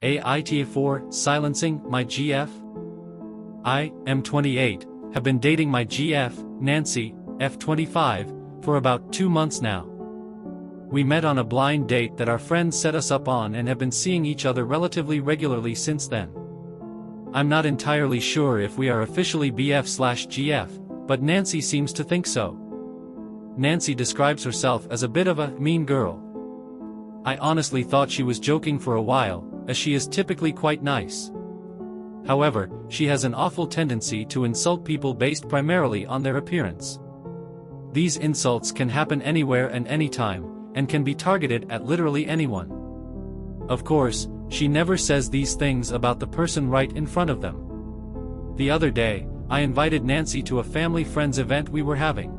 AITA for silencing my GF? I, M28, have been dating my GF, Nancy, F25, for about 2 months now. We met on a blind date that our friends set us up on and have been seeing each other relatively regularly since then. I'm not entirely sure if we are officially BF/GF, but Nancy seems to think so. Nancy describes herself as a bit of a mean girl. I honestly thought she was joking for a while, as she is typically quite nice. However, she has an awful tendency to insult people based primarily on their appearance. These insults can happen anywhere and anytime, and can be targeted at literally anyone. Of course, she never says these things about the person right in front of them. The other day, I invited Nancy to a family friends event we were having.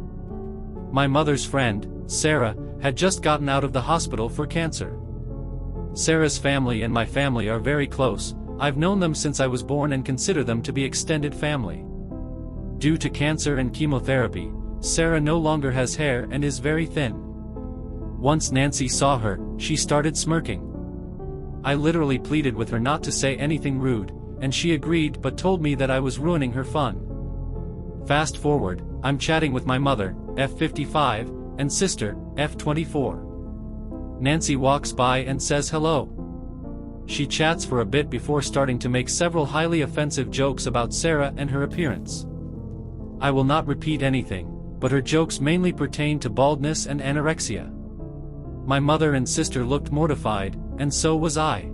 My mother's friend, Sarah, had just gotten out of the hospital for cancer. Sarah's family and my family are very close. I've known them since I was born and consider them to be extended family. Due to cancer and chemotherapy, Sarah no longer has hair and is very thin. Once Nancy saw her, she started smirking. I literally pleaded with her not to say anything rude, and she agreed but told me that I was ruining her fun. Fast forward, I'm chatting with my mother, F55, and sister, F24. Nancy walks by and says hello. She chats for a bit before starting to make several highly offensive jokes about Sarah and her appearance. I will not repeat anything, but her jokes mainly pertain to baldness and anorexia. My mother and sister looked mortified, and so was I.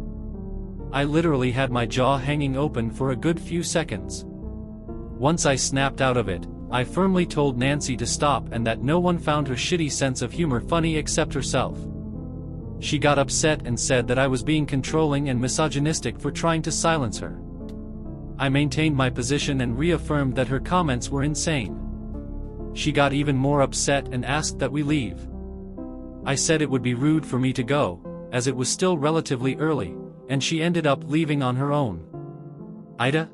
I literally had my jaw hanging open for a good few seconds. Once I snapped out of it, I firmly told Nancy to stop and that no one found her shitty sense of humor funny except herself. She got upset and said that I was being controlling and misogynistic for trying to silence her. I maintained my position and reaffirmed that her comments were insane. She got even more upset and asked that we leave. I said it would be rude for me to go, as it was still relatively early, and she ended up leaving on her own. AITA,